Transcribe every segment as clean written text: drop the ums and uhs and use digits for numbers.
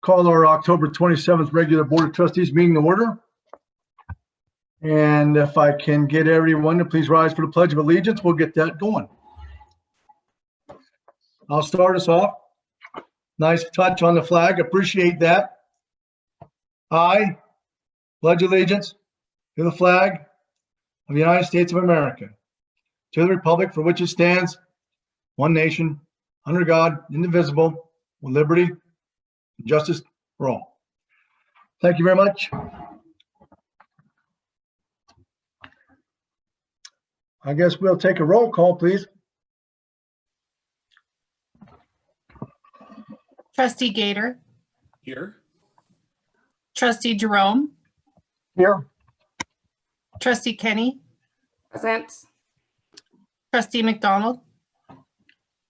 Call our October 27th regular Board of Trustees meeting to order. And if I can get everyone to please rise for the Pledge of Allegiance, we'll get that going. I'll start us off. Nice touch on the flag. Appreciate that. I pledge allegiance to the flag of the United States of America, to the republic for which it stands, one nation, under God, indivisible, with liberty and justice for all. Thank you very much. I guess we'll take a roll call, please. Trustee Gator. Here. Trustee Jerome. Here. Trustee Kenny. Present. Trustee McDonald.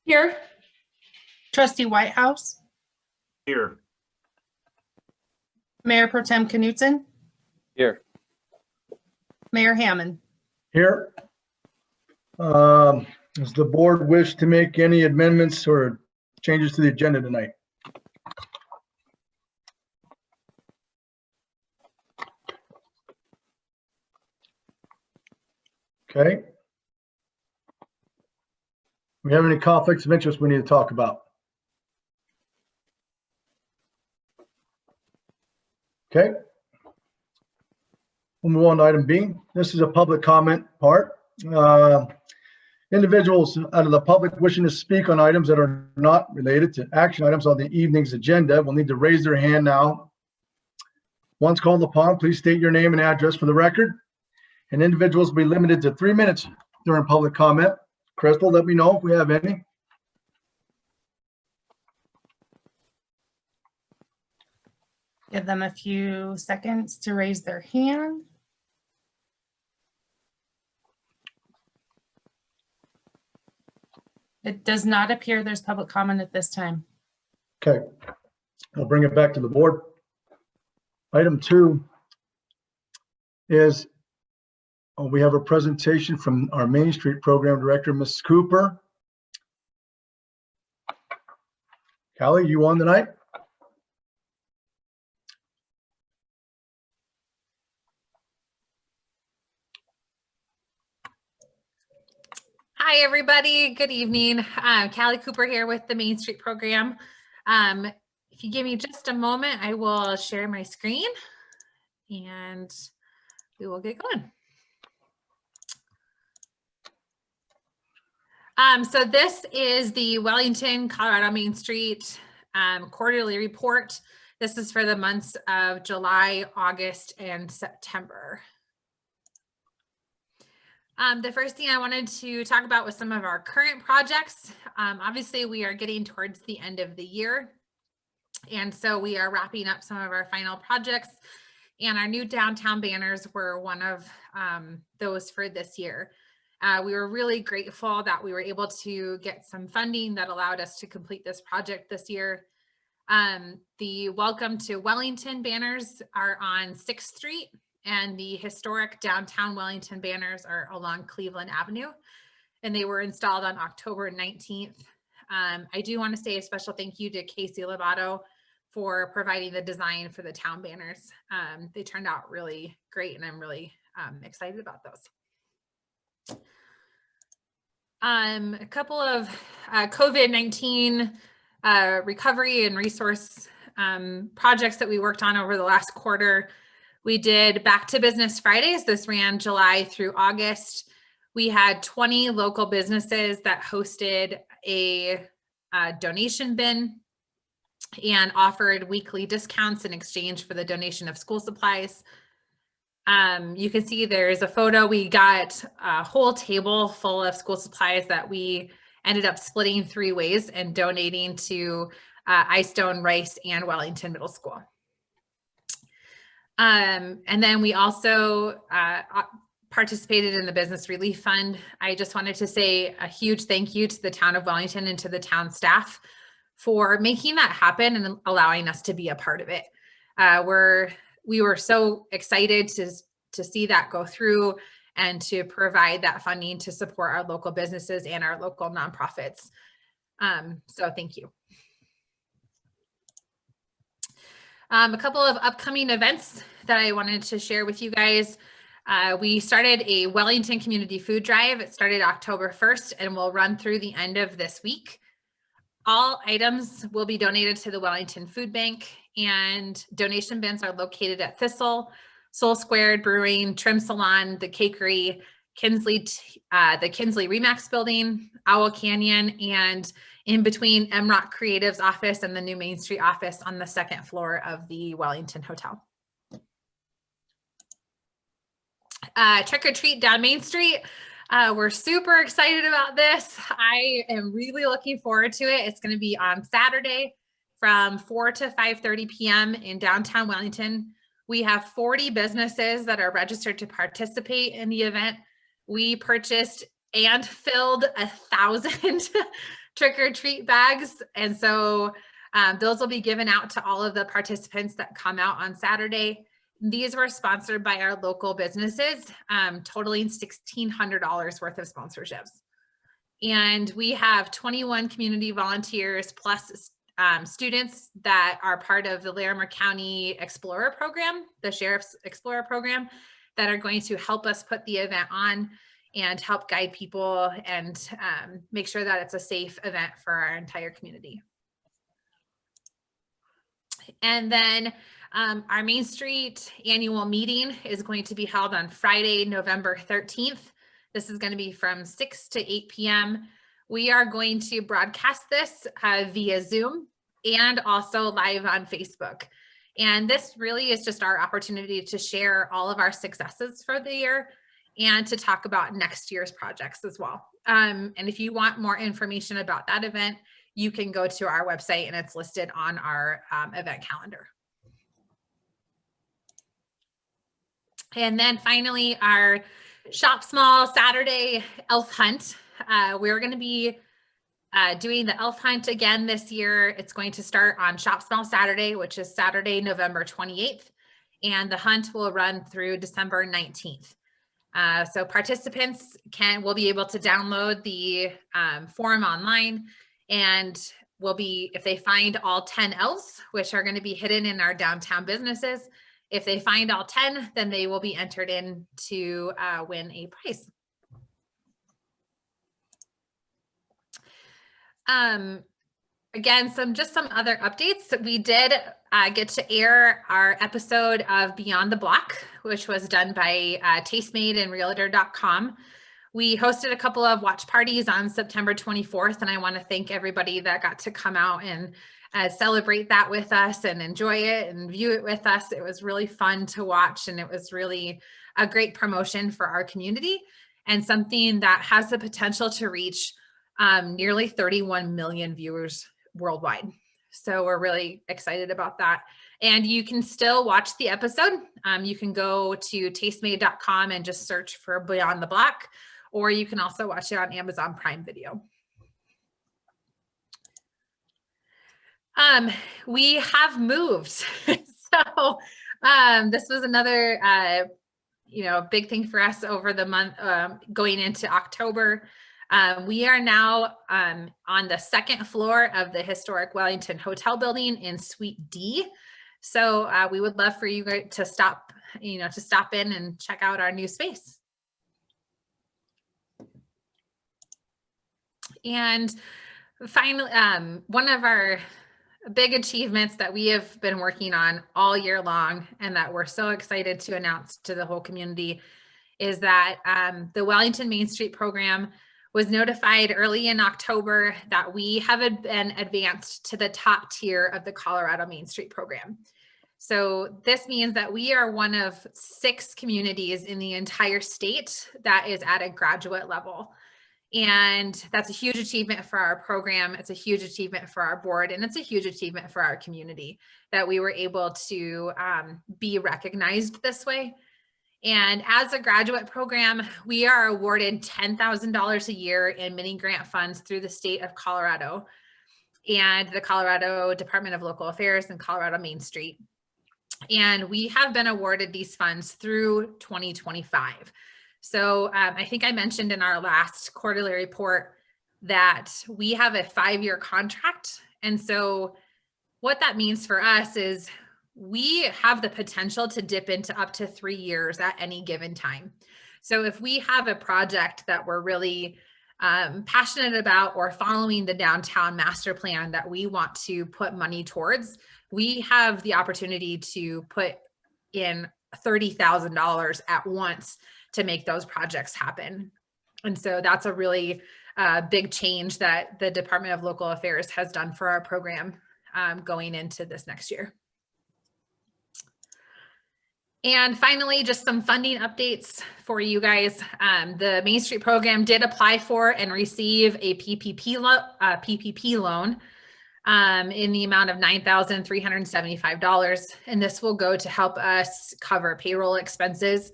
Here. Trustee Whitehouse. Here. Mayor Pro Tem Knutson. Here. Mayor Hammond. Here. Does the board wish to make any amendments or changes to the agenda tonight? Okay. We have any conflicts of interest we need to talk about? Okay. We'll move on to item B. This is a public comment part. Individuals out of the public wishing to speak on items that are not related to action items on the evening's agenda will need to raise their hand now. Once called upon, please state your name and address for the record. And individuals will be limited to 3 minutes during public comment. Crystal, let me know if we have any. Give them a few seconds to raise their hand. It does not appear there's public comment at this time. Okay, I'll bring it back to the board. Item 2 is we have a presentation from our Main Street Program Director, Ms. Cooper. Kallie, you on tonight? Hi, everybody. Good evening. Kallie Cooper here with the Main Street Program. If you give me just a moment, I will share my screen and we will get going. So this is the Wellington, Colorado Main Street quarterly report. This is for the months of July, August, and September. The first thing I wanted to talk about was some of our current projects. Obviously, we are getting towards the end of the year. And so we are wrapping up some of our final projects. And our new downtown banners were one of those for this year. We were really grateful that we were able to get some funding that allowed us to complete this project this year. The Welcome to Wellington banners are on 6th Street. And the historic downtown Wellington banners are along Cleveland Avenue, and they were installed on October 19th. I do want to say a special thank you to Casey Lovato for providing the design for the town banners. They turned out really great, and I'm really excited about those. A couple of COVID-19 recovery and resource projects that we worked on over the last quarter. We did Back to Business Fridays. This ran July through August. We had 20 local businesses that hosted a donation bin and offered weekly discounts in exchange for the donation of school supplies. You can see there's a photo. We got a whole table full of school supplies that we ended up splitting 3 ways and donating to Eyestone, Rice, and Wellington Middle School. And then we also participated in the Business Relief Fund. I just wanted to say a huge thank you to the town of Wellington and to the town staff for making that happen and allowing us to be a part of it. We were so excited to see that go through and to provide that funding to support our local businesses and our local nonprofits. So thank you. A couple of upcoming events that I wanted to share with you guys. We started a Wellington community food drive. It started October 1st and will run through the end of this week. All items will be donated to the Wellington Food Bank, and donation bins are located at Thistle, Soul Squared Brewing, Trim Salon, the Cakery, the Kinsley Remax Building, Owl Canyon, and in between MROC Creative's office and the new Main Street office on the second floor of the Wellington Hotel. Trick or treat down Main Street. We're super excited about this. I am really looking forward to it. It's going to be on Saturday from 4 to 5:30 p.m. in downtown Wellington. We have 40 businesses that are registered to participate in the event. We purchased and filled 1,000 trick or treat bags. And so those will be given out to all of the participants that come out on Saturday. These were sponsored by our local businesses, totaling $1,600 worth of sponsorships. And we have 21 community volunteers plus students that are part of the Larimer County Explorer program, the Sheriff's Explorer program, that are going to help us put the event on and help guide people and make sure that it's a safe event for our entire community. And then our Main Street annual meeting is going to be held on Friday, November 13th. This is going to be from 6 to 8 p.m. We are going to broadcast this via Zoom and also live on Facebook. And this really is just our opportunity to share all of our successes for the year and to talk about next year's projects as well. And if you want more information about that event, you can go to our website and it's listed on our event calendar. And then finally, our Shop Small Saturday elf hunt. We're going to be doing the elf hunt again this year. It's going to start on Shop Small Saturday, which is Saturday, November 28th. And the hunt will run through December 19th. So participants will be able to download the form online, and will be, if they find all 10 elves, which are going to be hidden in our downtown businesses, if they find all 10, then they will be entered in to win a prize. Again, some other updates. We did get to air our episode of Beyond the Block, which was done by Tastemade and Realtor.com. We hosted a couple of watch parties on September 24th, and I want to thank everybody that got to come out and celebrate that with us and enjoy it and view it with us. It was really fun to watch, and it was really a great promotion for our community and something that has the potential to reach nearly 31 million viewers worldwide. So we're really excited about that. And you can still watch the episode. You can go to tastemade.com and just search for Beyond the Block, or you can also watch it on Amazon Prime Video. We have moved. So this was another big thing for us over the month going into October. We are now on the second floor of the historic Wellington Hotel building in Suite D. So we would love for you to stop in and check out our new space. And finally, one of our big achievements that we have been working on all year long and that we're so excited to announce to the whole community is that the Wellington Main Street program was notified early in October that we have been advanced to the top tier of the Colorado Main Street program. So this means that we are one of 6 communities in the entire state that is at a graduate level. And that's a huge achievement for our program. It's a huge achievement for our board, and it's a huge achievement for our community that we were able to be recognized this way. And as a graduate program, we are awarded $10,000 a year in mini grant funds through the state of Colorado and the Colorado Department of Local Affairs and Colorado Main Street. And we have been awarded these funds through 2025. So I think I mentioned in our last quarterly report that we have a 5-year contract. And so what that means for us is we have the potential to dip into up to 3 years at any given time. So if we have a project that we're really passionate about, or following the downtown master plan that we want to put money towards, we have the opportunity to put in $30,000 at once to make those projects happen. And so that's a really big change that the Department of Local Affairs has done for our program going into this next year. And finally, just some funding updates for you guys. The Main Street program did apply for and receive a PPP loan in the amount of $9,375. And this will go to help us cover payroll expenses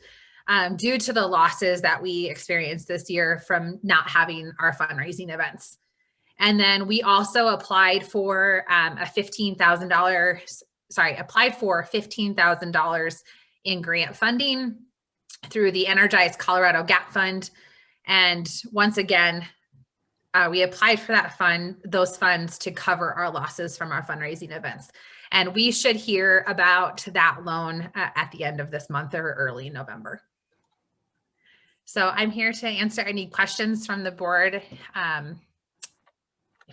due to the losses that we experienced this year from not having our fundraising events. And then we also applied for $15,000 in grant funding through the Energize Colorado Gap Fund. And once again, we applied for those funds to cover our losses from our fundraising events. And we should hear about that loan at the end of this month or early November. So I'm here to answer any questions from the board, if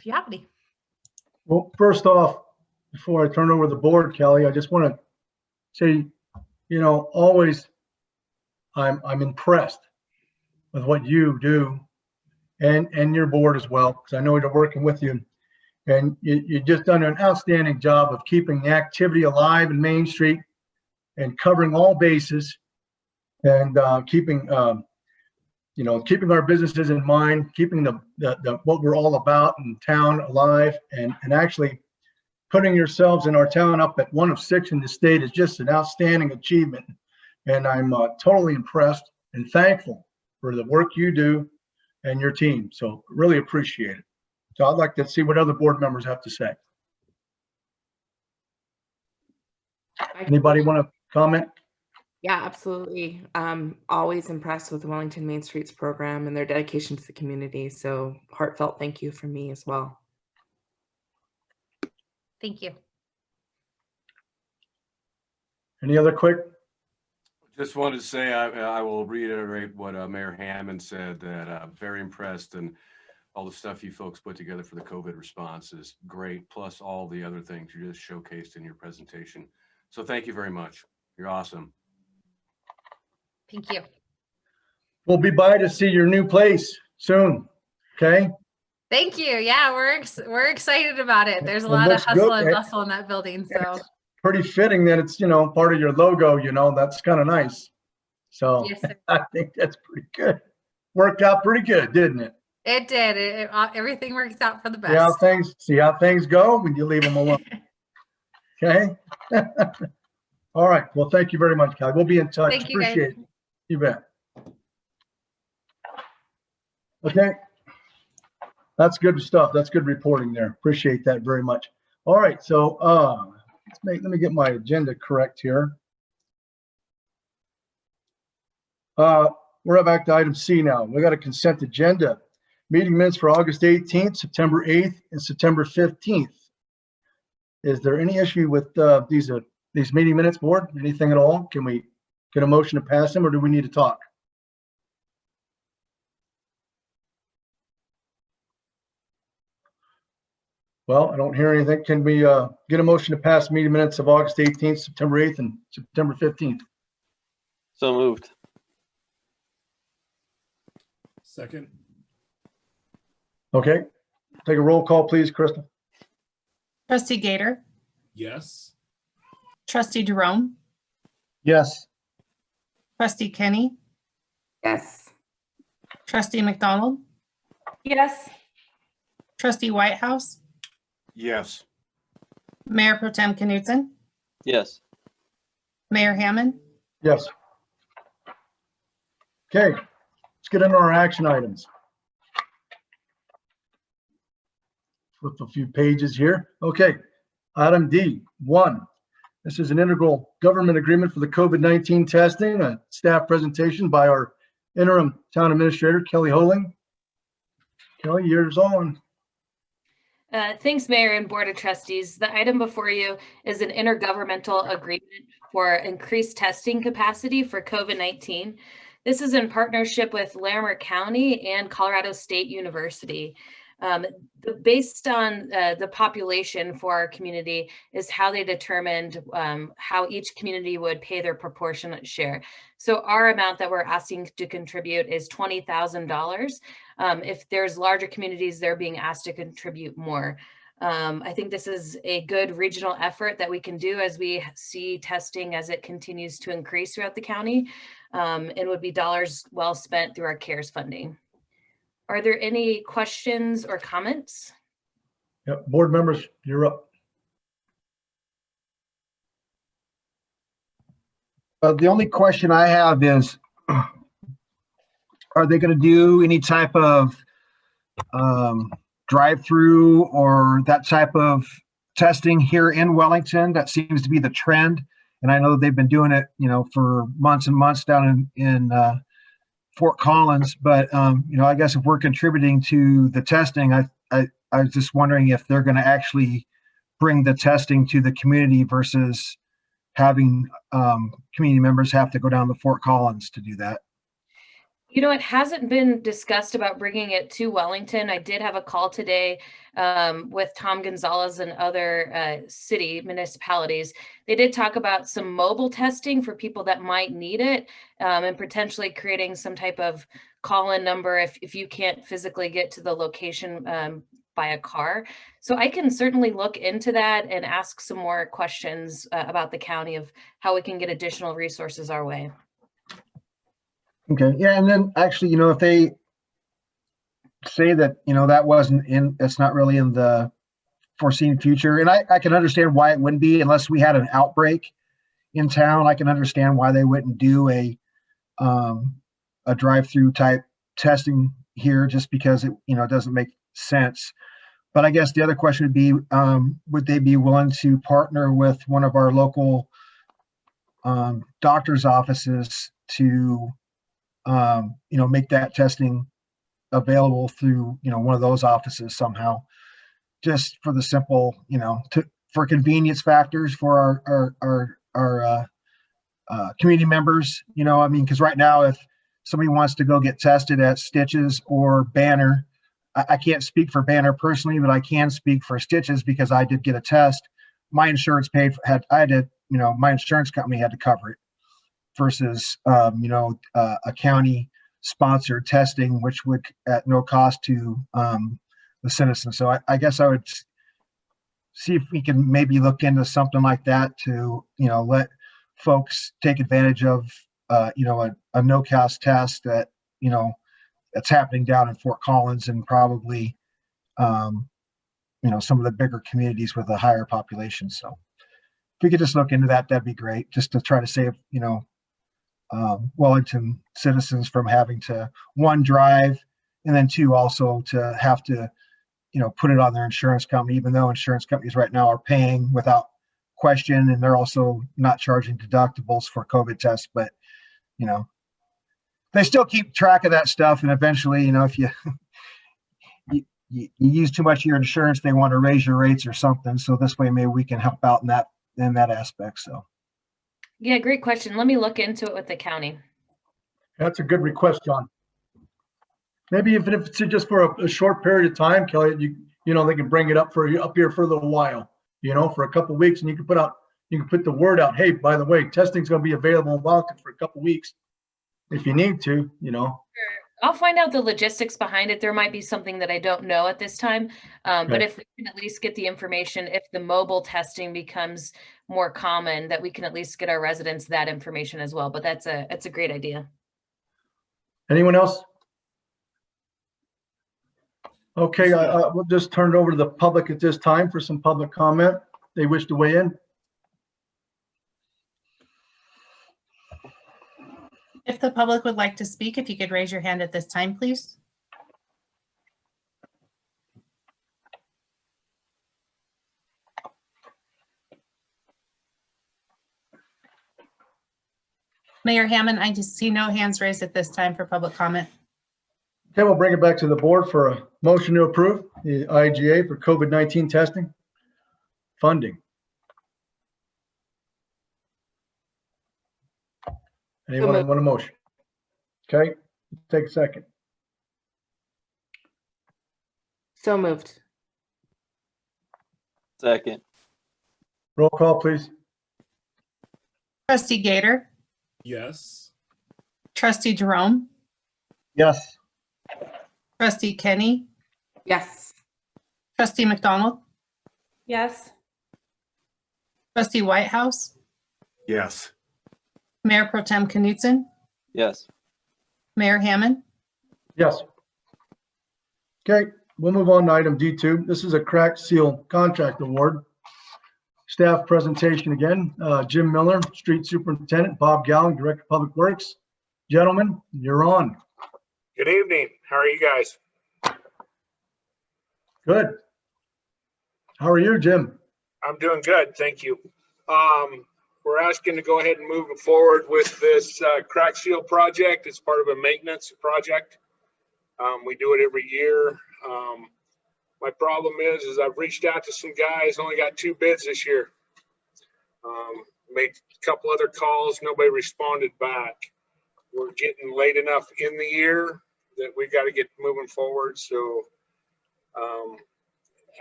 you have any. Well, first off, before I turn over the board, Kallie, I just want to say, you know, always I'm impressed with what you do and your board as well, because I know they're working with you. And you just done an outstanding job of keeping the activity alive in Main Street and covering all bases and keeping our businesses in mind, keeping the what we're all about in town alive, and actually putting yourselves in our town up at 1 of 6 in the state is just an outstanding achievement. And I'm totally impressed and thankful for the work you do and your team. So really appreciate it. So I'd like to see what other board members have to say. Anybody want to comment? Yeah, absolutely. Always impressed with Wellington Main Street's program and their dedication to the community. So heartfelt thank you from me as well. Thank you. Any other quick? Just wanted to say, I will reiterate what Mayor Hammond said, that I'm very impressed, and all the stuff you folks put together for the COVID response is great, plus all the other things you just showcased in your presentation. So thank you very much. You're awesome. Thank you. We'll be by to see your new place soon. Okay. Thank you. Yeah, we're excited about it. There's a It lot of looks hustle good. and bustle in that building. So It's pretty fitting that it's, you know, part of your logo, you know, that's kind of nice. So yes, sir. I think that's pretty good. Worked out pretty good, didn't it? It did. Everything works out for the best. See how things go when you leave them alone. Okay. All right. Well, thank you very much, Kallie. We'll be in touch. Thank you, guys. Appreciate it. You bet. Okay. That's good stuff. That's good reporting there. Appreciate that very much. All right. So let me get my agenda correct here. We're back to item C now. We got a consent agenda. Meeting minutes for August 18th, September 8th, and September 15th. Is there any issue with these meeting minutes, board? Anything at all? Can we get a motion to pass them, or do we need to talk? Well, I don't hear anything. Can we get a motion to pass meeting minutes of August 18th, September 8th, and September 15th? So moved. Second. Okay. Take a roll call, please, Crystal. Trustee Gator, Yes. Trustee Jerome, Yes. Trustee Kenny, Yes. Trustee McDonald, Yes. Trustee Whitehouse, Yes. Mayor Pro Tem Knutson, Yes. Mayor Hammond. Yes. Okay, let's get into our action items. Flip a few pages here. Okay, item D1. This is an integral government agreement for the COVID-19 testing, a staff presentation by our interim town administrator, Kelly Houghteling. Kelly, yours on. Thanks, Mayor and Board of Trustees. The item before you is an intergovernmental agreement for increased testing capacity for COVID-19. This is in partnership with Larimer County and Colorado State University. Based on the population for our community is how they determined how each community would pay their proportionate share. So our amount that we're asking to contribute is $20,000. If there's larger communities, they're being asked to contribute more. I think this is a good regional effort that we can do as we see testing as it continues to increase throughout the county, and would be dollars well spent through our CARES funding. Are there any questions or comments? Yep, board members, you're up. The only question I have is, are they going to do any type of drive-through or that type of testing here in Wellington? That seems to be the trend. And I know they've been doing it, for months and months down in Fort Collins. But, I guess if we're contributing to the testing, I was just wondering if they're going to actually bring the testing to the community versus having community members have to go down to Fort Collins to do that. It hasn't been discussed about bringing it to Wellington. I did have a call today with Tom Gonzalez and other city municipalities. They did talk about some mobile testing for people that might need it, and potentially creating some type of call-in number if you can't physically get to the location by a car. So I can certainly look into that and ask some more questions about the county of how we can get additional resources our way. Okay, yeah, and then actually, if they say that, it's not really in the foreseen future, and I can understand why it wouldn't be unless we had an outbreak in town. I can understand why they wouldn't do a drive-through type testing here, just because it doesn't make sense. But I guess the other question would be, would they be willing to partner with one of our local doctor's offices to make that testing available through, one of those offices somehow, just for the simple, for convenience factors for our community members, because right now, if somebody wants to go get tested at Stitches or Banner, I can't speak for Banner personally, but I can speak for Stitches because I did get a test. My insurance my insurance company had to cover it, versus a county sponsored testing, which would at no cost to the citizens. So I guess I would see if we can maybe look into something like that to let folks take advantage of a no-cost test that that's happening down in Fort Collins and probably some of the bigger communities with a higher population. So if we could just look into that, that'd be great, just to try to save Wellington citizens from having to, one, drive, and then two, also to have to put it on their insurance company, even though insurance companies right now are paying without question, and they're also not charging deductibles for COVID tests. But they still keep track of that stuff, and eventually, if you use too much of your insurance, they want to raise your rates or something. So this way, maybe we can help out in that aspect. So Yeah, great question. Let me look into it with the county. That's a good request, John. Maybe even if it's just for a short period of time, Kelly, they can bring it up here for a little while, for a couple of weeks, and you can put the word out. Hey, by the way, testing's going to be available in Wellington for a couple of weeks if you need to, I'll find out the logistics behind it. There might be something that I don't know at this time, but if we can at least get the information, if the mobile testing becomes more common, that we can at least get our residents that information as well. But that's a great idea. Anyone else? Okay, we'll just turn it over to the public at this time for some public comment. They wish to weigh in. If the public would like to speak, if you could raise your hand at this time, please. Mayor Hammond, I just see no hands raised at this time for public comment. Okay, we'll bring it back to the board for a motion to approve the IGA for COVID-19 testing funding. Anyone want a motion? Okay, take a second. So moved. Second. Roll call, please. Trustee Gator, Yes. trustee Jerome, Yes. trustee Kenny, Yes. trustee McDonald, Yes. trustee Whitehouse, Yes. Mayor Pro Tem Knutson, Yes. Mayor Hammond. Yes. Okay, we'll move on to item D2. This is a crack seal contract award. Staff presentation again. Jim Miller, Street Superintendent, Bob Gowing, Director of Public Works. Gentlemen, you're on. Good evening. How are you guys? Good. How are you, Jim? I'm doing good, thank you. We're asking to go ahead and move forward with this crack seal project. It's part of a maintenance project. We do it every year. My problem is I've reached out to some guys, only got 2 bids this year. Made a couple other calls, nobody responded back. We're getting late enough in the year that we got to get moving forward. So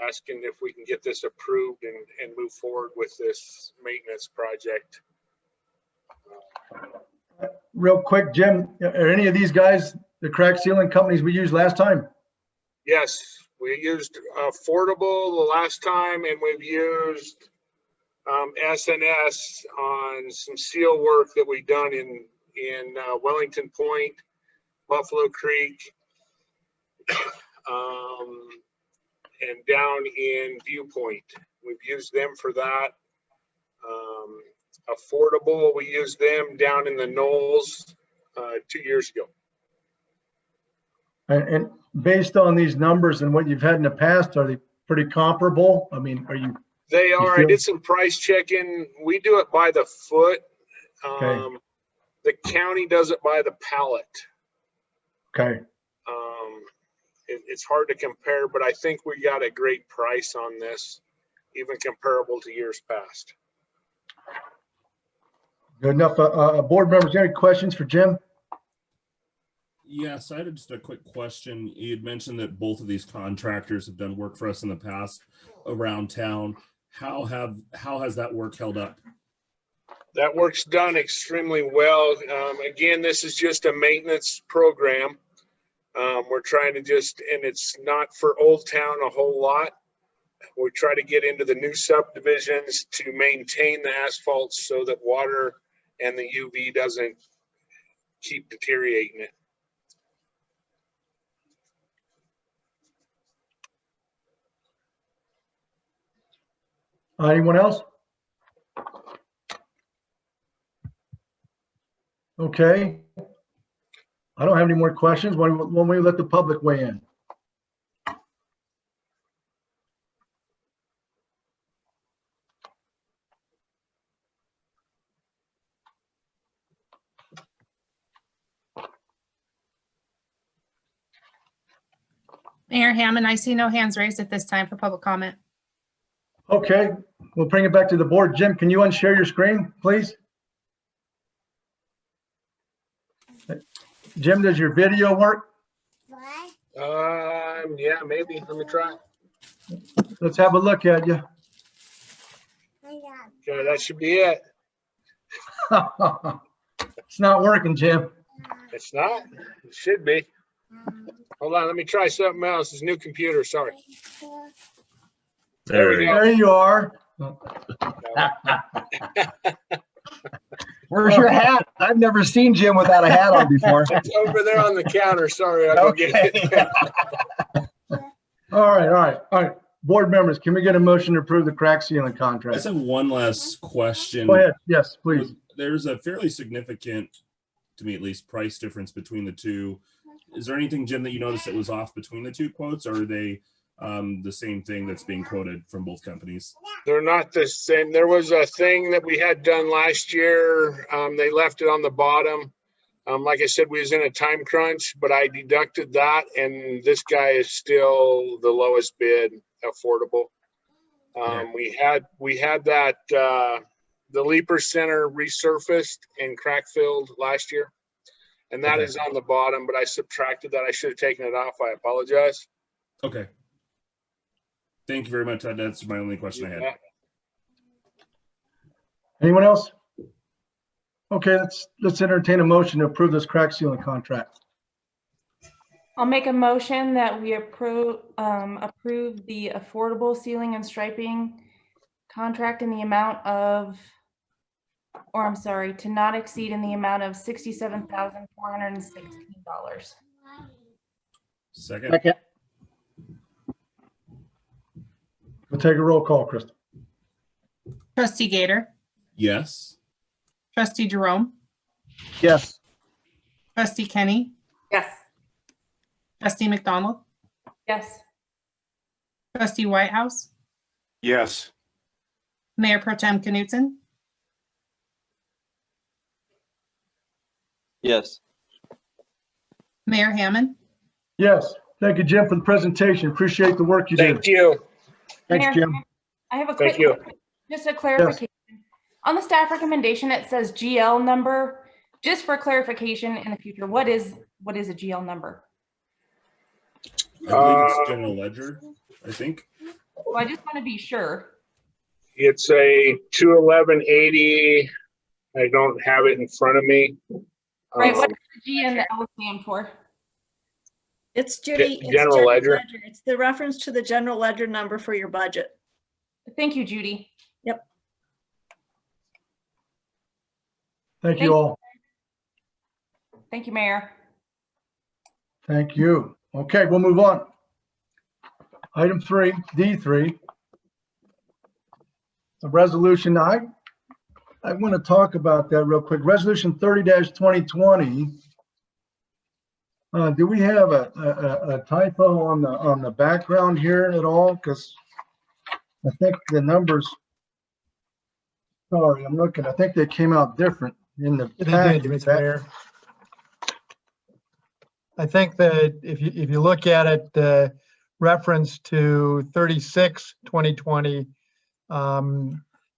asking if we can get this approved and move forward with this maintenance project. Real quick, Jim, are any of these guys the crack sealing companies we used last time? Yes, we used Affordable the last time, and we've used SNS on some seal work that we've done in Wellington Point, Buffalo Creek, and down in Viewpoint. We've used them for that. Affordable, we used them down in the Knolls 2 years ago. And based on these numbers and what you've had in the past, are they pretty comparable? I mean, are you? They are. I feel- did some price checking. We do it by the foot. Okay. The county does it by the pallet. Okay. It's hard to compare, but I think we got a great price on this, even comparable to years past. Good enough. Board members, any questions for Jim? Yes, I had just a quick question. You had mentioned that both of these contractors have done work for us in the past around town. How has that work held up? That work's done extremely well. Again, this is just a maintenance program. We're trying to and it's not for Old Town a whole lot. We try to get into the new subdivisions to maintain the asphalt so that water and the UV doesn't keep deteriorating it. Anyone else? Okay. I don't have any more questions. When we let the public weigh in. Mayor Hammond, I see no hands raised at this time for public comment. Okay, we'll bring it back to the board. Jim, can you unshare your screen, please? Jim, does your video work? Yeah, maybe. Let me try. Let's have a look at you. Okay, that should be it. It's not working, Jim. It's not? It should be. Hold on, let me try something else. This new computer, sorry. There we go. There you are. Where's your hat? I've never seen Jim without a hat on before. It's over there on the counter. Sorry, I'll go get it. All right. Board members, can we get a motion to approve the crack sealing I contract? just have one last question. Go ahead. Yes, please. There's a fairly significant, to me at least, price difference between the two. Is there anything, Jim, that you noticed that was off between the two quotes, or are they the same thing that's being quoted from both companies? They're not the same. There was a thing that we had done last year. They left it on the bottom. Like I said, we was in a time crunch, but I deducted that, and this guy is still the lowest bid, affordable. We had that, the Leaper Center resurfaced and crack filled last year. And that is on the bottom, but I subtracted that. I should have taken it off. I apologize. Okay. Thank you very much. That's my only question I had. Anyone else? Okay, let's entertain a motion to approve this crack sealing contract. I'll make a motion that we approve the affordable sealing and striping contract in the amount of, or I'm sorry, to not exceed in the amount of $67,416. Second. Second. We'll take a roll call, Krista. Trustee Gator, Yes. trustee Jerome, Yes. trustee Kenny, Yes. trustee McDonald, Yes. trustee Whitehouse, Yes. Mayor Pro Tem Knutson, Yes. Mayor Hammond. Yes. Thank you, Jim, for the presentation. Appreciate the work you did. Thank you. Thanks, Mayor, Jim. I have a Thank quick, you. just a clarification. On the staff recommendation, it says GL number. Just for clarification in the future, what is a GL number? I believe it's general ledger, I think. Well, I just want to be sure. It's a 21180. I don't have it in front of me. Right, what does the G and the L stand for? It's Judy. It's General ledger. It's the reference to the general ledger number for your budget. Thank you, Judy. Yep. Thank you all. Thank you, Mayor. Thank you. Okay, we'll move on. Item 3, D3. The resolution. I want to talk about that real quick. Resolution 30-2020. Do we have a typo on the background here at all? Because I think the numbers. Sorry, I'm looking. I think they came out different in the package. Mr. Mayor. I think that if you look at it, the reference to 36-2020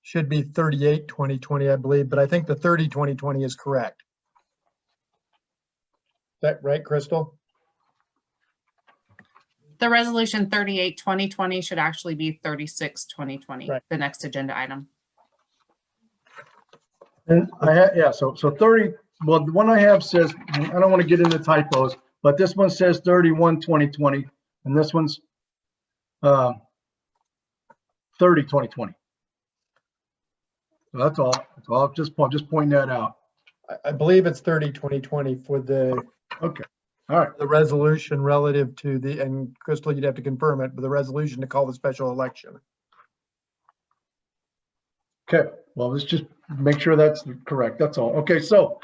should be 38-2020, I believe, but I think the 30-2020 is correct. Is that right, Crystal? The resolution 38-2020 should actually be 36-2020, Right. the next agenda item. And I had, yeah, so 30, well, the one I have says, I don't want to get into typos, but this one says 31-2020, and this one's 30-2020. So that's all. That's all. Just pointing that out. I believe it's 30-2020 for the Okay. All right. the resolution relative to the, and Crystal, you'd have to confirm it, but the resolution to call the special election. Okay. Well, let's just make sure that's correct. That's all. Okay. So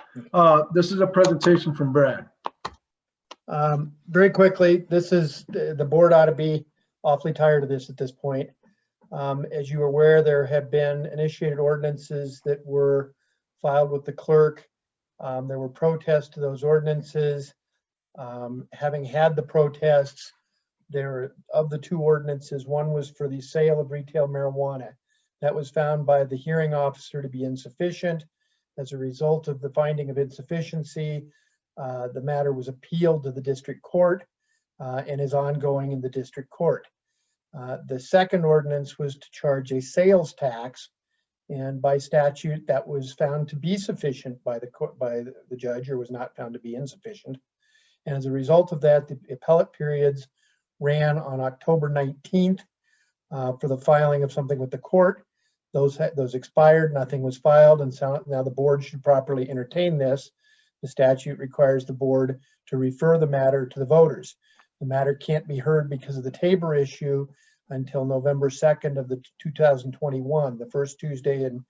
this is a presentation from Brad. Very quickly, this is, the board ought to be awfully tired of this at this point. As you are aware, there have been initiated ordinances that were filed with the clerk. There were protests to those ordinances. Having had the protests, of the two ordinances, one was for the sale of retail marijuana. That was found by the hearing officer to be insufficient. As a result of the finding of insufficiency, the matter was appealed to the district court and is ongoing in the district court. The second ordinance was to charge a sales tax, and by statute that was found to be sufficient by the judge, or was not found to be insufficient. And as a result of that, the appellate periods ran on October 19th for the filing of something with the court. Those expired, nothing was filed, and so now the board should properly entertain this. The statute requires the board to refer the matter to the voters. The matter can't be heard because of the Tabor issue until November 2nd of the 2021, the first Tuesday in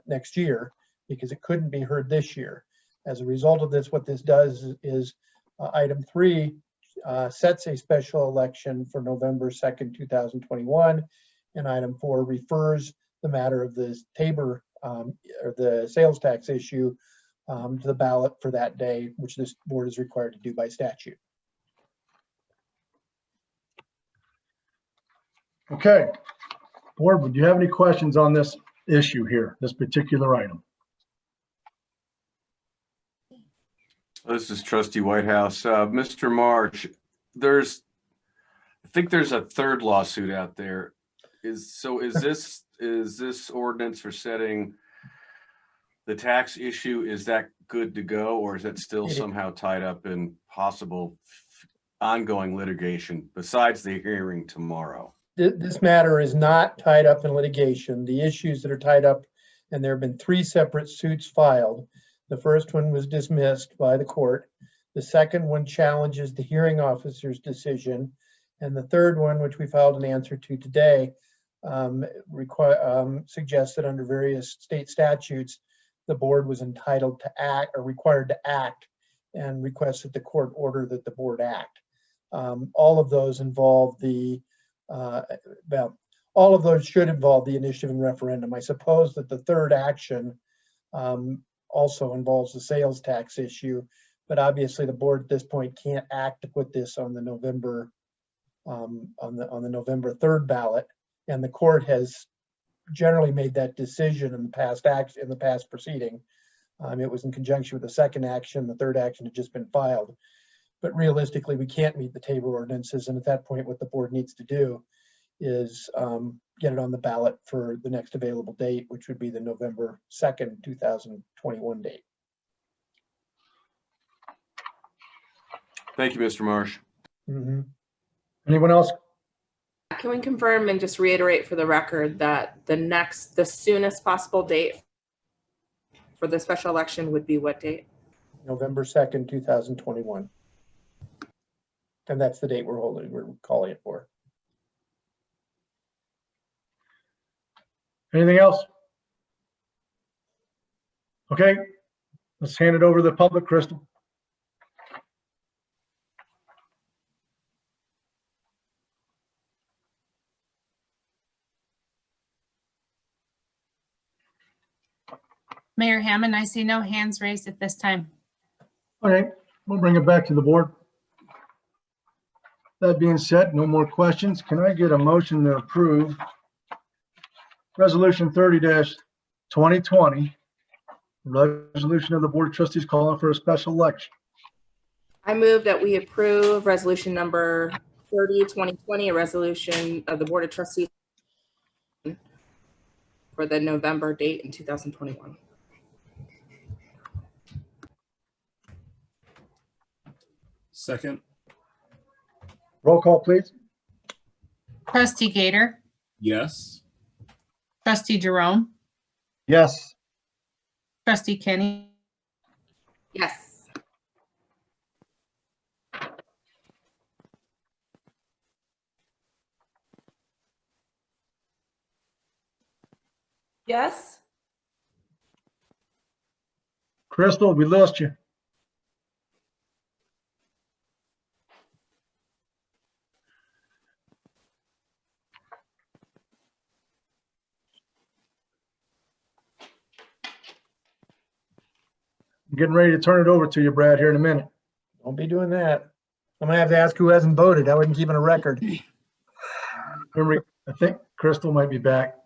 next year, because it couldn't be heard this year. As a result of this, what this does is item 3 sets a special election for November 2nd, 2021, and item 4 refers the matter of the Tabor or the sales tax issue to the ballot for that day, which this board is required to do by statute. Okay. Board, would you have any questions on this issue here, this particular item? This is Trustee Whitehouse. Mr. March, I think there's a third lawsuit out there. Is this ordinance for setting the tax issue, is that good to go, or is it still somehow tied up in possible ongoing litigation besides the hearing tomorrow? This matter is not tied up in litigation. The issues that are tied up, and there have been 3 separate suits filed. The first one was dismissed by the court. The second one challenges the hearing officer's decision. And the third one, which we filed an answer to today, suggests that under various state statutes, the board was entitled to act or required to act, and requests that the court order that the board act. All of those involve all of those should involve the initiative and referendum. I suppose that the third action also involves the sales tax issue, but obviously the board at this point can't act to put this on the November on the November 3rd ballot, and the court has generally made that decision in the past proceeding. It was in conjunction with the second action. The third action had just been filed, but realistically we can't meet the table ordinances, and at that point what the board needs to do is get it on the ballot for the next available date, which would be the November 2nd, 2021 date. Thank you, Mr. Marsh. Mm-hmm. Anyone else? Can we confirm and just reiterate for the record that the soonest possible date for the special election would be what date? November 2nd, 2021. And that's the date we're calling it for. Anything else? Okay, let's hand it over to the public, Crystal. Mayor Hammond, I see no hands raised at this time. Okay, we'll bring it back to the board. That being said, no more questions. Can I get a motion to approve Resolution 30-2020, resolution of the Board of Trustees calling for a special election? I move that we approve resolution number 30-2020, a resolution of the Board of Trustees for the November date in 2021. Second. Roll call, please. Trustee Gator, Yes. Trustee Jerome, Yes. Trustee Kenny, Yes. Yes. Crystal, we lost you. I'm getting ready to turn it over to you, Brad, here in a minute. Don't be doing that. I'm gonna have to ask who hasn't voted. I wasn't keeping a record. Remember, I think Crystal might be back.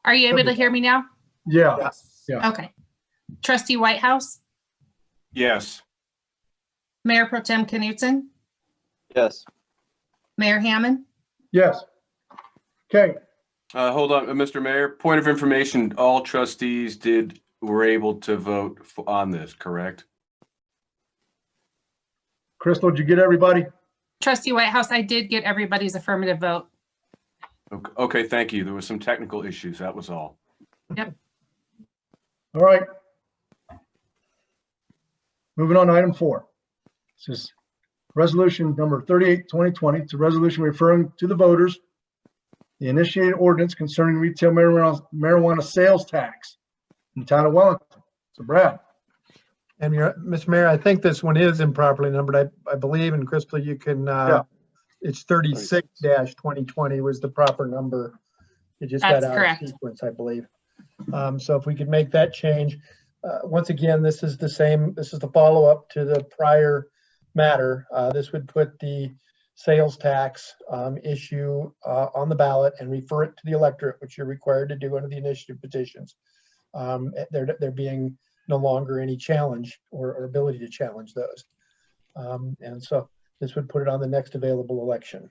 are you able to hear me now? Yeah. Yeah. Okay. Trustee Whitehouse, Yes. Mayor Pro Tem Knutson, Yes. Mayor Hammond, Yes. Okay. Hold on, Mr. Mayor, point of information, all trustees were able to vote on this, correct? Crystal, did you get everybody? Trustee Whitehouse, I did get everybody's affirmative vote. Okay, thank you. There was some technical issues, that was all. Yep. All right. Moving on to item 4. This is resolution number 38-2020. It's a resolution referring to the voters the initiated ordinance concerning retail marijuana sales tax in the town of Wellington. So Brad. And Mr. Mayor, I think this one is improperly numbered. I believe, and Crystal, you can, it's 36-2020 was the proper number. It just got That's out correct. of sequence, I believe. So if we could make that change. once again, this is the same, this is the follow-up to the prior matter. This would put the sales tax issue on the ballot and refer it to the electorate, which you're required to do under the initiative petitions. There being no longer any challenge or ability to challenge those. And so this would put it on the next available election.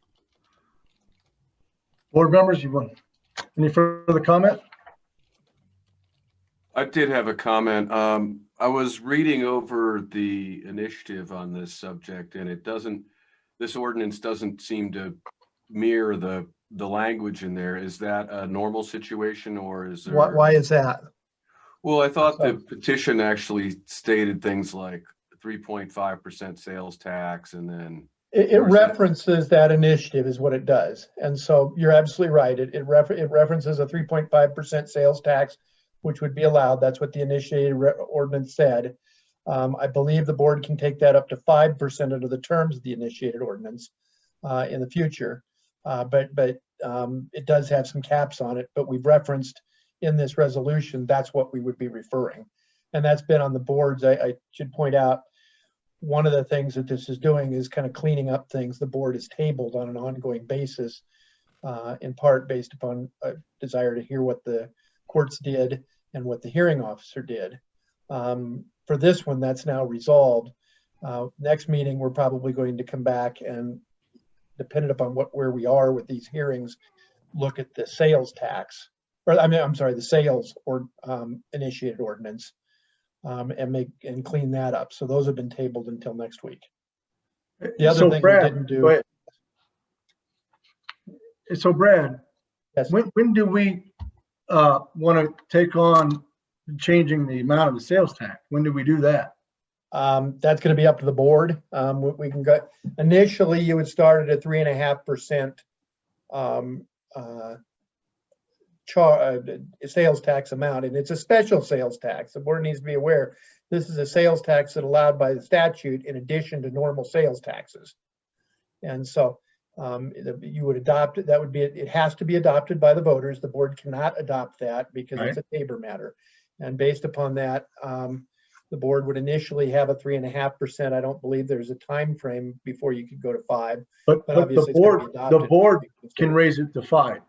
Board members, you want any further comment? I did have a comment. I was reading over the initiative on this subject, and this ordinance doesn't seem to mirror the language in there. Is that a normal situation, or is there? Why is that? Well, I thought the petition actually stated things like 3.5% sales tax, and then It references that initiative is what it does. And so you're absolutely right. It references a 3.5% sales tax, which would be allowed. That's what the initiated ordinance said. I believe the board can take that up to 5% under the terms of the initiated ordinance in the future. But it does have some caps on it, but we've referenced in this resolution, that's what we would be referring. And that's been on the boards. I should point out, one of the things that this is doing is kind of cleaning up things the board has tabled on an ongoing basis, in part based upon a desire to hear what the courts did and what the hearing officer did. For this one, that's now resolved. Next meeting, we're probably going to come back and, dependent upon where we are with these hearings, look at the sales tax, or I'm sorry, the sales or initiated ordinance, and clean that up. So those have been tabled until next week. The other thing Brad, we didn't do. go ahead. So Brad, Yes. when do we want to take on changing the amount of the sales tax? When do we do that? That's going to be up to the board. We can go, initially you would start at a 3.5% sales tax amount, and it's a special sales tax. The board needs to be aware this is a sales tax that's allowed by the statute in addition to normal sales taxes. And so you would adopt it. That would be, it has to be adopted by the voters. The board cannot adopt that because it's a Tabor matter. And based upon that, the board would initially have a 3.5%. I don't believe there's a time frame before you could go to 5. But obviously the board can raise it to 5.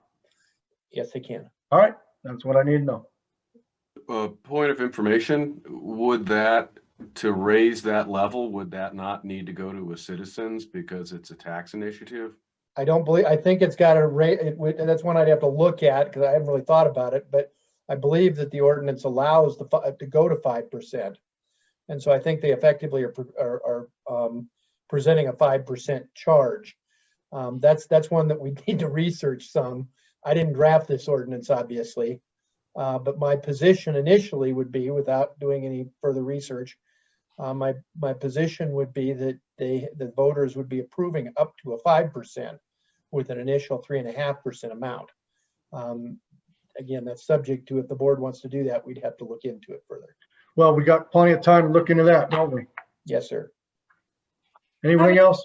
Yes, they can. All right, that's what I need to know. Point of information, would that, to raise that level, would that not need to go to a citizens because it's a tax initiative? I don't believe, I think it's got a rate, that's one I'd have to look at because I haven't really thought about it, but I believe that the ordinance allows to go to 5%. And so I think they effectively are presenting a 5% charge. That's one that we need to research some. I didn't draft this ordinance, obviously, but my position initially would be, without doing any further research, my position would be that the voters would be approving up to a 5% with an initial 3.5% amount. Again, that's subject to, if the board wants to do that, we'd have to look into it further. Well, we got plenty of time to look into that, don't we? Yes, sir. Anything else?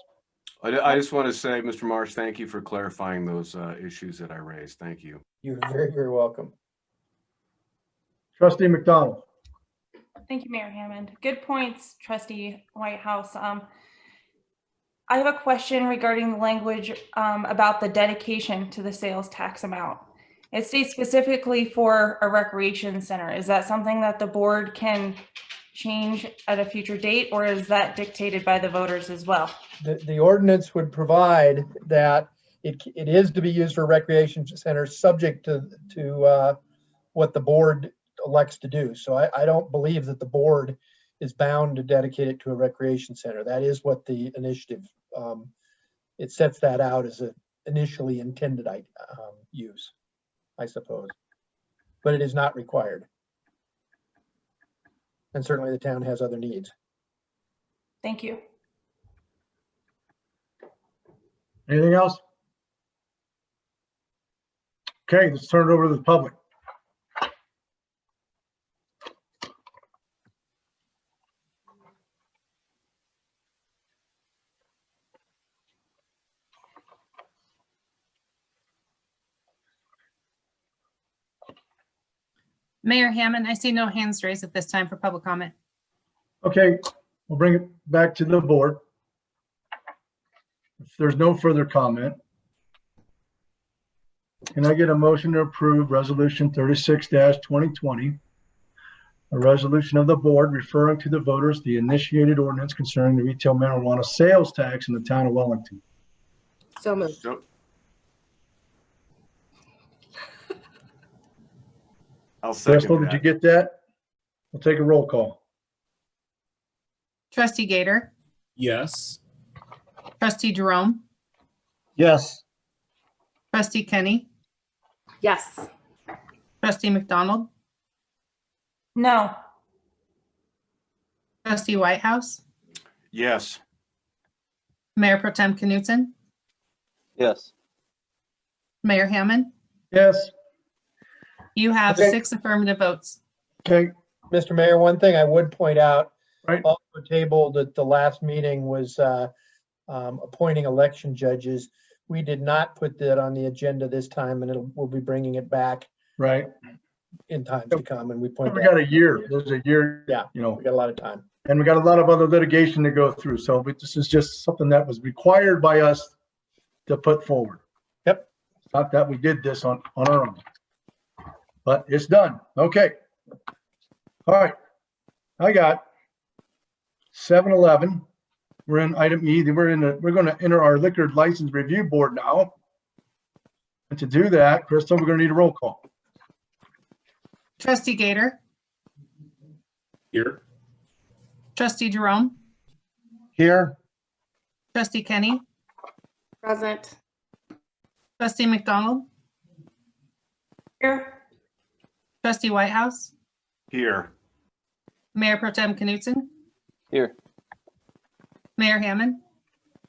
I just want to say, Mr. Marsh, thank you for clarifying those issues that I raised. Thank you. You're very, very welcome. Trustee McDonald. Thank you, Mayor Hammond. Good points, Trustee Whitehouse. I have a question regarding the language about the dedication to the sales tax amount. It states specifically for a recreation center. Is that something that the board can change at a future date, or is that dictated by the voters as well? The ordinance would provide that it is to be used for recreation centers, subject to what the board elects to do. So I don't believe that the board is bound to dedicate it to a recreation center. That is what the initiative, it sets that out as an initially intended use, I suppose, but it is not required. And certainly the town has other needs. Thank you. Anything else? Okay, let's turn it over to the public. Mayor Hammond, I see no hands raised at this time for public comment. Okay, we'll bring it back to the board. If there's no further comment, can I get a motion to approve Resolution 36-2020? A resolution of the board referring to the voters the initiated ordinance concerning the retail marijuana sales tax in the town of Wellington. So moved. So, I'll Crystal, second did you that. get that? We'll take a roll call. Trustee Gator, Yes. trustee Jerome, Yes. trustee Kenny, Yes. trustee McDonald, No. trustee Whitehouse, Yes. Mayor Pro Tem Knutson, Yes. Mayor Hammond. Yes, You have Okay. 6 affirmative votes. okay, Mr. Mayor, one thing I would point out, right, also tabled at the last meeting was appointing election judges. We did not put that on the agenda this time, and we'll be bringing it back right. in times to come, and we point We that. got a year, there's a year, Yeah, you know, we got a lot of time. and we got a lot of other litigation to go through. So this is just something that was required by us to put forward. Yep. Not that we did this on our own, but it's done. Okay. All right. I got 7-11. We're in item E. We're going to enter our liquor license review board now. And to do that, Crystal, we're going to need a roll call. Trustee Gator, Here. trustee Jerome, Here. trustee Kenny, Present. trustee McDonald, Here. trustee Whitehouse, Here. Mayor Pro Tem Knutson, Here. Mayor Hammond.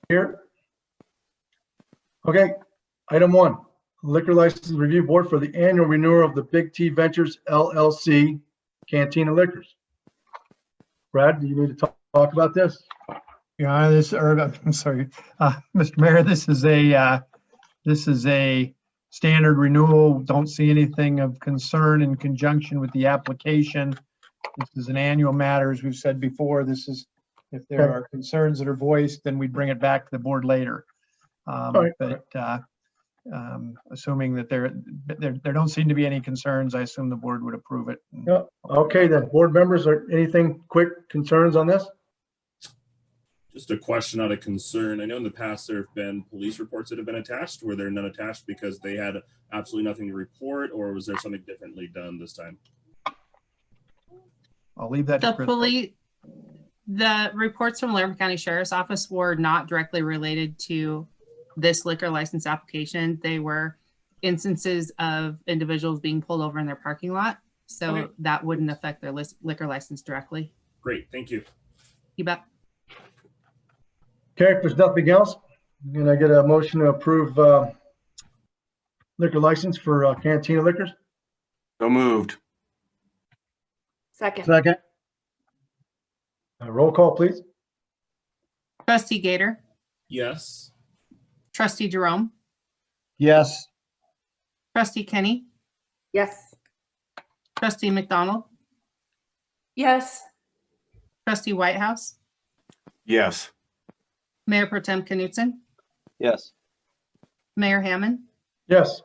Here. Okay, item 1, liquor license review board for the annual renewal of the Big T Ventures LLC Cantina Liquors. Brad, do you need to talk about this? Yeah, I'm sorry, Mr. Mayor, this is a standard renewal. Don't see anything of concern in conjunction with the application. This is an annual matter, as we've said before. This is, if there are concerns that are voiced, then we'd bring it back to the board later. right. But assuming that there don't seem to be any concerns, I assume the board would approve it. Yeah. Okay, then, board members, are anything quick concerns on this? Just a question out of concern. I know in the past there have been police reports that have been attached. Were there none attached because they had absolutely nothing to report, or was there something differently done this time? I'll leave that to Crystal. The reports from Laramie County Sheriff's Office were not directly related to this liquor license application. They were instances of individuals being pulled over in their parking lot. So Okay. that wouldn't affect their liquor license directly. Great, thank you. You bet. Okay, if there's nothing else, can I get a motion to approve liquor license for Cantina Liquors? So moved. Second. Second. Roll call, please. Trustee Gator, Yes. trustee Jerome, Yes. trustee Kenny, Yes. trustee McDonald, Yes. trustee Whitehouse, Yes. Mayor Pro Tem Knutson, Yes. Mayor Hammond. Yes.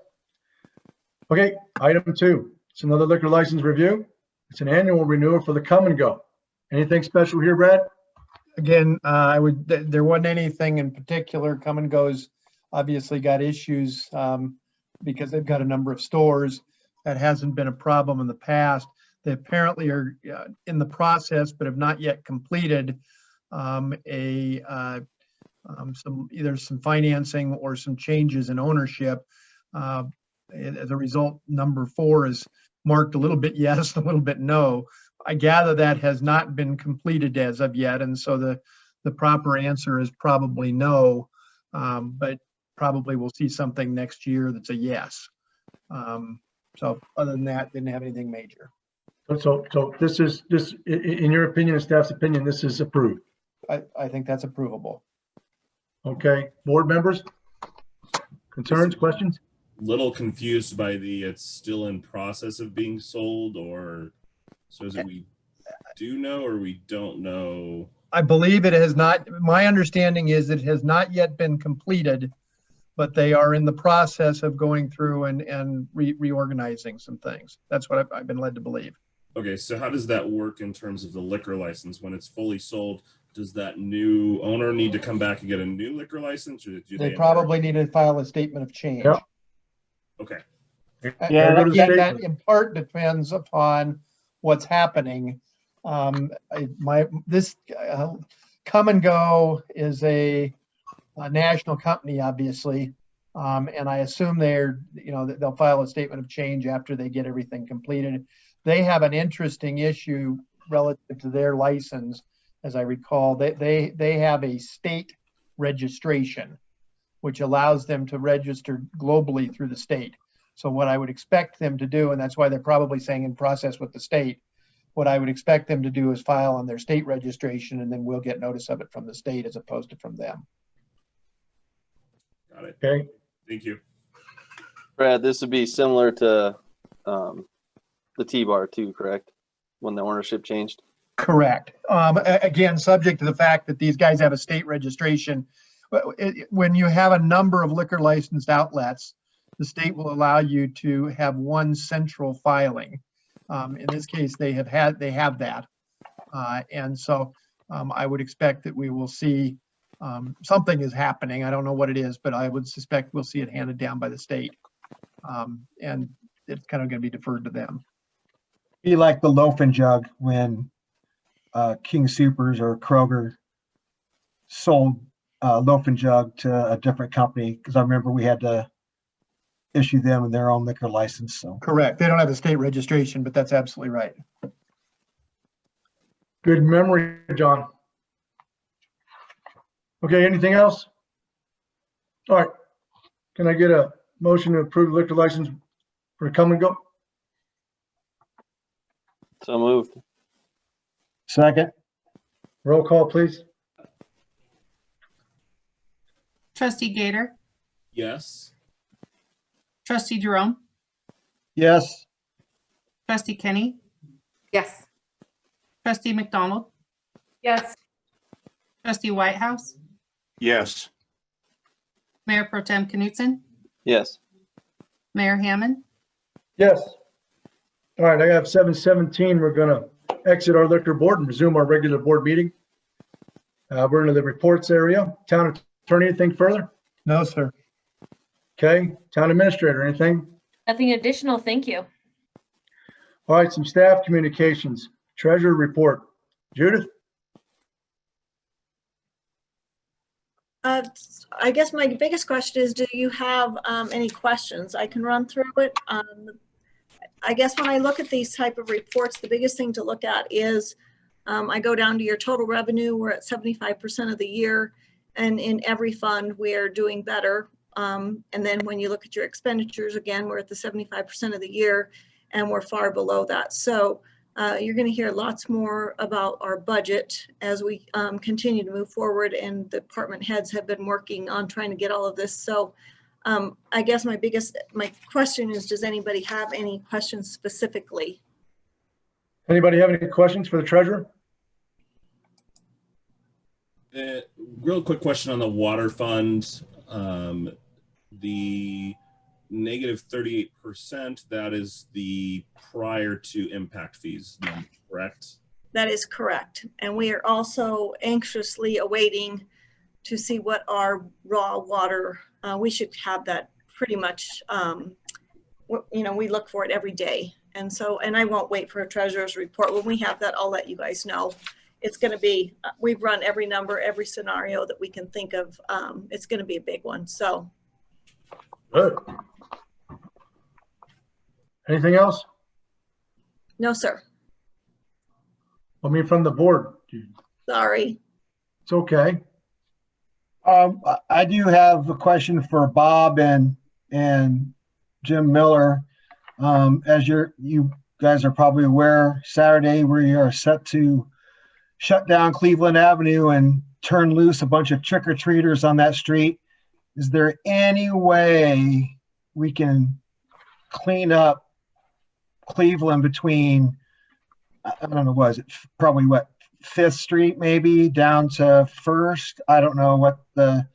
Okay, item 2, it's another liquor license review. It's an annual renewal for the Come and Go. Anything special here, Brad? Again, there wasn't anything in particular. Come and Go's obviously got issues because they've got a number of stores. That hasn't been a problem in the past. They apparently are in the process, but have not yet completed either some financing or some changes in ownership. As a result, number 4 is marked a little bit yes, a little bit no. I gather that has not been completed as of yet, and so the proper answer is probably no, but probably we'll see something next year that's a yes. So other than that, didn't have anything major. So this, in your opinion and staff's opinion, this is approved. I think that's approvable. Okay, board members? Concerns, questions? little confused by it's still in process of being sold, or so is it we do know or we don't know? I believe it has not, my understanding is it has not yet been completed, but they are in the process of going through and reorganizing some things. That's what I've been led to believe. Okay, so how does that work in terms of the liquor license? When it's fully sold, does that new owner need to come back and get a new liquor license, or do They probably need to file a statement of change. Yep. Okay. Yeah, go to the Again, that statement. in part depends upon what's happening. This Come and Go is a national company, obviously. And I assume they'll file a statement of change after they get everything completed. They have an interesting issue relative to their license. As I recall, they have a state registration, which allows them to register globally through the state. So what I would expect them to do, and that's why they're probably saying in process with the state, what I would expect them to do is file on their state registration, and then we'll get notice of it from the state as opposed to from them. Got it. Okay. Thank you. Brad, this would be similar to the T-bar too, correct? When the ownership changed? Correct. Again, subject to the fact that these guys have a state registration. When you have a number of liquor licensed outlets, the state will allow you to have one central filing. In this case, they have that. And so I would expect that we will see something is happening. I don't know what it is, but I would suspect we'll see it handed down by the state. And it's kind of going to be deferred to them. Be like the loaf and jug when King Soopers or Kroger sold loaf and jug to a different company, because I remember we had to issue them their own liquor license. So Correct. They don't have a state registration, but that's absolutely right. Good memory, John. Okay, anything else? All right. Can I get a motion to approve liquor license for Come and Go? So moved. second, Roll call, please. Trustee Gator, Yes. Trustee Jerome, yes, Trustee Kenny, Yes. Trustee McDonald, Yes. Trustee Whitehouse, Yes. Mayor Pro Tem Knutson, Yes. Mayor Hammond. Yes. All right, I have 7:17. We're gonna exit our liquor board and resume our regular board meeting. We're into the reports area. Town attorney, anything further? No, sir. Okay, town administrator, anything? Nothing additional, thank you. All right, some staff communications, treasurer report. Judith? I guess my biggest question is, do you have any questions? I can run through it. I guess when I look at these type of reports, the biggest thing to look at is I go down to your total revenue. We're at 75% of the year, and in every fund we're doing better. And then when you look at your expenditures, again, we're at the 75% of the year, and we're far below that. So you're going to hear lots more about our budget as we continue to move forward, and the department heads have been working on trying to get all of this. So I guess my question is, does anybody have any questions specifically? Anybody have any questions for the treasurer? Real quick question on the water fund. The negative 38%, that is the prior to impact fees, correct? That is correct. And we are also anxiously awaiting to see what our raw water, we should have that pretty much, we look for it every day. And so, and I won't wait for a treasurer's report. When we have that, I'll let you guys know. It's going to be, we've run every number, every scenario that we can think of. It's going to be a big one. So. Good. Anything else? No, sir. I mean, from the board. Sorry. It's okay. I do have a question for Bob and Jim Miller. As you guys are probably aware, Saturday we are set to shut down Cleveland Avenue and turn loose a bunch of trick-or-treaters on that street. Is there any way we can clean up Cleveland between, I don't know, was it probably what, 5th Street maybe down to 1st? I don't know what the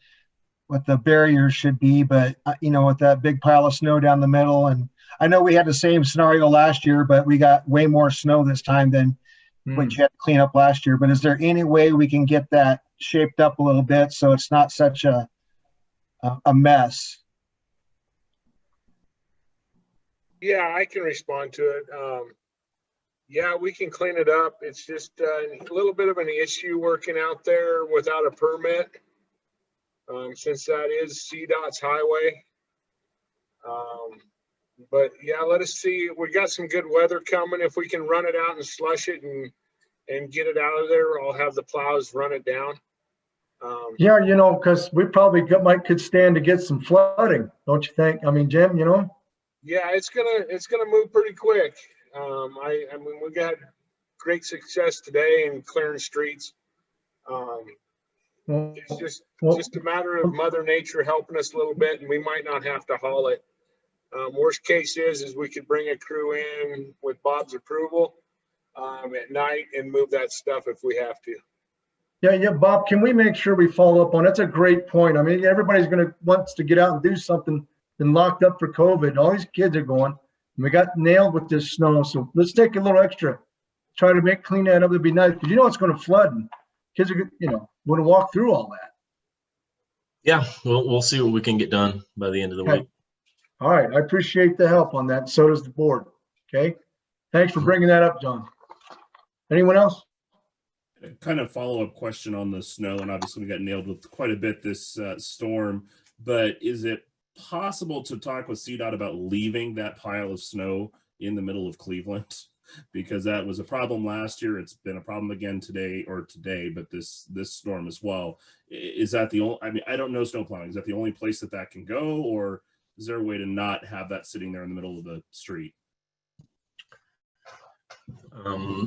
barriers should be, but you know, with that big pile of snow down the middle, and I know we had the same scenario last year, but we got way more snow this time than what you had to clean up last year. But is there any way we can get that shaped up a little bit so it's not such a mess? Yeah, I can respond to it. Yeah, we can clean it up. It's just a little bit of an issue working out there without a permit, since that is CDOT's highway. But yeah, let us see. We got some good weather coming. If we can run it out and slush it and get it out of there, I'll have the plows run it down. Yeah, you know, because we probably could stand to get some flooding, don't you think? I mean, Jim, you know? Yeah, it's gonna move pretty quick. I mean, we got great success today in clearing streets. It's just a matter of Mother Nature helping us a little bit, and we might not have to haul it. Worst case is we could bring a crew in with Bob's approval at night and move that stuff if we have to. Yeah, Bob, can we make sure we follow up on, that's a great point. I mean, everybody's wants to get out and do something, been locked up for COVID. All these kids are going, and we got nailed with this snow. So let's take a little extra, try to clean that up. It'd be nice, because you know it's going to flood, and kids are, you know, going to walk through all that. Yeah, we'll see what we can get done by the end of the week. All right, I appreciate the help on that. So does the board. Okay, thanks for bringing that up, John. Anyone else? Kind of follow-up question on the snow, and obviously we got nailed with quite a bit this storm, but is it possible to talk with CDOT about leaving that pile of snow in the middle of Cleveland? Because that was a problem last year. It's been a problem again today, but this storm as well. Is that the only, I mean, I don't know snow plowing. Is that the only place that can go, or is there a way to not have that sitting there in the middle of the street?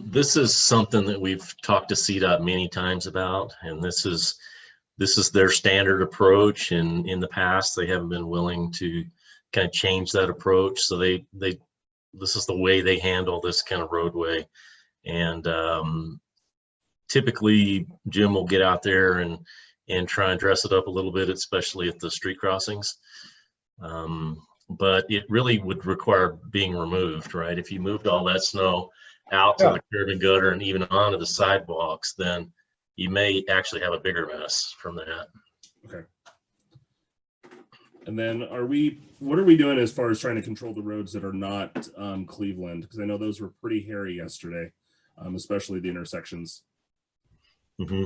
This is something that we've talked to CDOT many times about, and this is their standard approach. And in the past, they haven't been willing to kind of change that approach. So this is the way they handle this kind of roadway. And typically, Jim will get out there and try and dress it up a little bit, especially at the street crossings. But it really would require being removed, right? If you moved all that snow out to the curb and gutter and even onto the sidewalks, then you may actually have a bigger mess from that. Okay. And then what are we doing as far as trying to control the roads that are not Cleveland? Because I know those were pretty hairy yesterday, especially the intersections. Mm-hmm.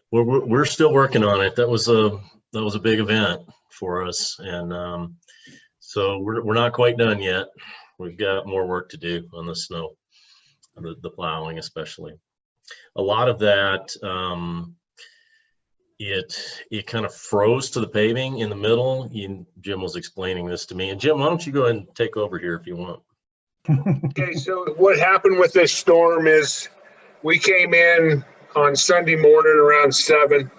We're still working on it. That was a big event for us, and so we're not quite done yet. We've got more work to do on the snow, the plowing especially. A lot of that, it kind of froze to the paving in the middle. Jim was explaining this to me. And Jim, why don't you go ahead and take over here if you want? Okay, so what happened with this storm is we came in on Sunday morning around 7.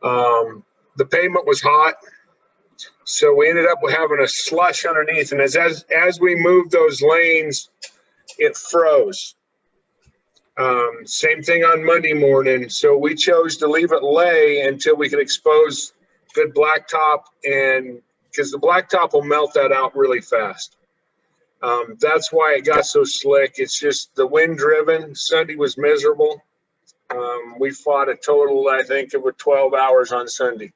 The pavement was hot, so we ended up having a slush underneath. And as we moved those lanes, it froze. Same thing on Monday morning. So we chose to leave it lay until we could expose good blacktop, and because the blacktop will melt that out really fast. That's why it got so slick. It's just the wind driven. Sunday was miserable. We fought a total, I think, of 12 hours on Sunday,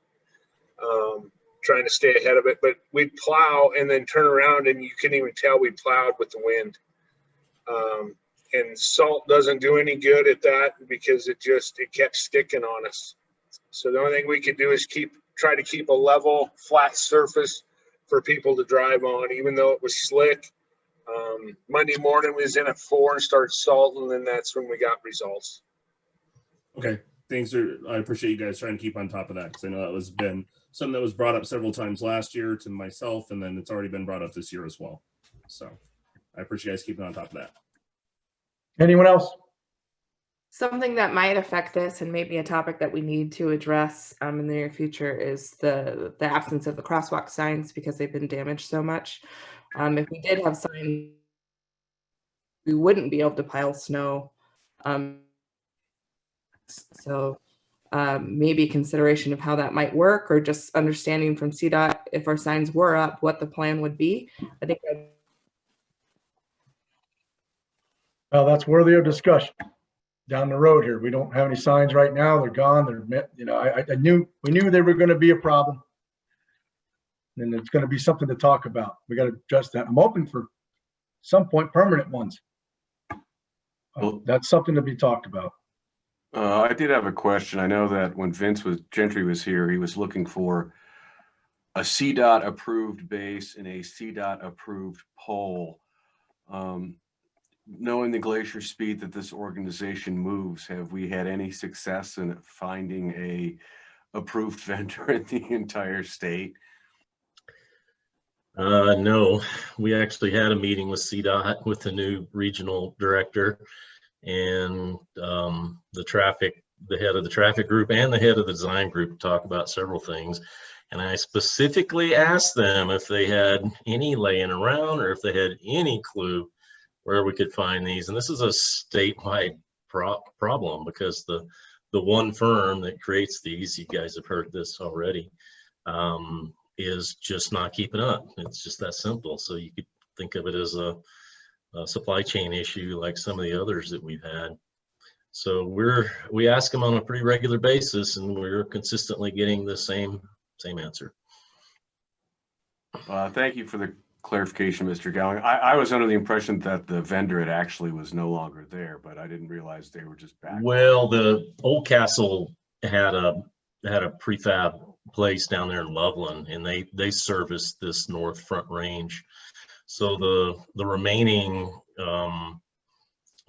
trying to stay ahead of it. But we'd plow and then turn around, and you couldn't even tell we plowed with the wind. And salt doesn't do any good at that because it kept sticking on us. So the only thing we could do is try to keep a level, flat surface for people to drive on, even though it was slick. Monday morning we was in at 4 and started salting, and that's when we got results. Okay, thanks. I appreciate you guys trying to keep on top of that, because I know that was been something that was brought up several times last year to myself, and then it's already been brought up this year as well. So I appreciate you guys keeping on top of that. Anyone else? Something that might affect this and maybe a topic that we need to address in the near future is the absence of the crosswalk signs because they've been damaged so much. If we did have signs, we wouldn't be able to pile snow. So maybe consideration of how that might work, or just understanding from CDOT if our signs were up, what the plan would be. I think Well, that's worthy of discussion down the road here. We don't have any signs right now. They're gone. They're, you know, we knew they were going to be a problem. And it's going to be something to talk about. We got to address that. I'm hoping for some point permanent ones. That's something to be talked about. I did have a question. I know that when Gentry was here, he was looking for a CDOT approved base and a CDOT approved pole. Knowing the glacier speed that this organization moves, have we had any success in finding a approved vendor in the entire state? No, we actually had a meeting with CDOT with the new regional director and the head of the traffic group and the head of the design group to talk about several things. And I specifically asked them if they had any laying around or if they had any clue where we could find these. And this is a statewide problem because the one firm that creates these, you guys have heard this already, is just not keeping up. It's just that simple. So you could think of it as a supply chain issue like some of the others that we've had. So we ask them on a pretty regular basis, and we're consistently getting the same answer. Thank you for the clarification, Mr. Gowing. I was under the impression that the vendor actually was no longer there, but I didn't realize they were just back. Well, the Old Castle had a prefab place down there in Loveland, and they service this North Front Range. So the remaining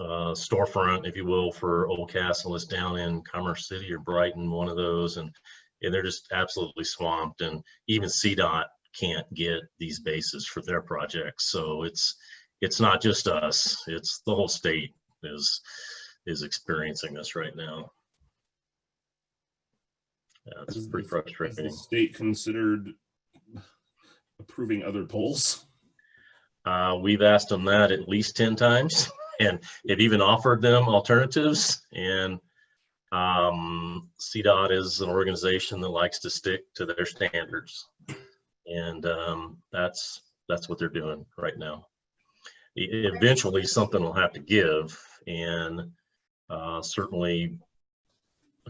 storefront, if you will, for Old Castle is down in Commerce City or Brighton, one of those, and they're just absolutely swamped. And even CDOT can't get these bases for their projects. So it's not just us; it's the whole state is experiencing this right now. Yeah, it's pretty frustrating. Has the state considered approving other polls? We've asked them that at least 10 times, and have even offered them alternatives. And CDOT is an organization that likes to stick to their standards, and that's what they're doing right now. Eventually, something will have to give, and certainly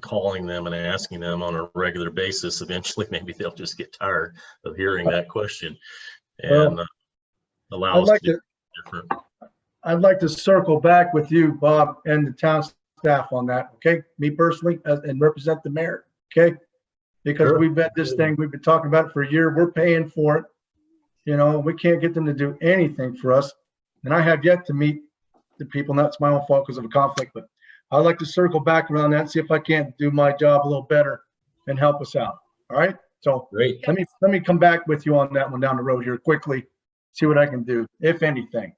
calling them and asking them on a regular basis, eventually maybe they'll just get tired of hearing that question and allow us to do different. I'd like to circle back with you, Bob, and the town staff on that, okay? Me personally, and represent the mayor, okay? Because Sure. we've had this thing, we've been talking about it for a year, we're paying for it. You know, we can't get them to do anything for us. And I have yet to meet the people, and that's my own fault because of a conflict, but I'd like to circle back around that and see if I can't do my job a little better and help us out, all right? So Great. let me come back with you on that one down the road here quickly, see what I can do, if anything.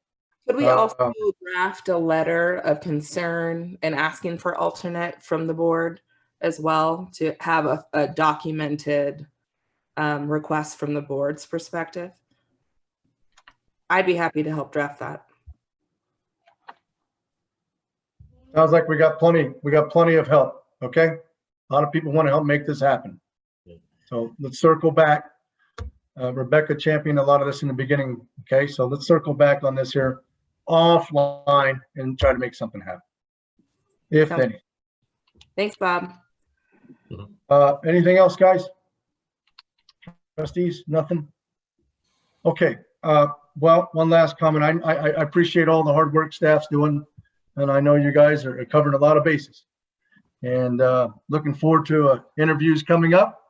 could we also draft a letter of concern and asking for alternate from the board as well to have a documented request from the board's perspective? I'd be happy to help draft that. Sounds like we got plenty of help, okay? A lot of people want to help make this happen. So let's circle back. Rebecca championed a lot of this in the beginning, okay? So let's circle back on this here offline and try to make something happen, if any. Thanks, Bob. Anything else, guys? Trustees, nothing? Okay, well, one last comment. I appreciate all the hard work staff's doing, and I know you guys are covering a lot of bases. And looking forward to interviews coming up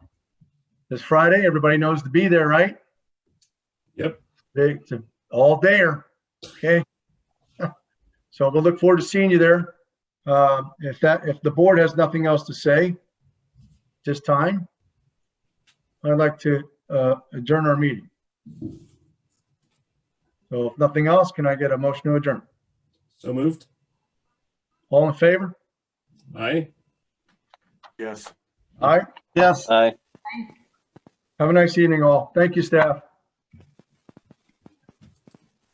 this Friday. Everybody knows to be there, right? Yep. It's all there, okay? So we'll look forward to seeing you there. If the board has nothing else to say this time, I'd like to adjourn our meeting. So if nothing else, can I get a motion to adjourn? So moved. All in favor? Aye. Yes. Aye. Yes. Aye. Have a nice evening all. Thank you, staff.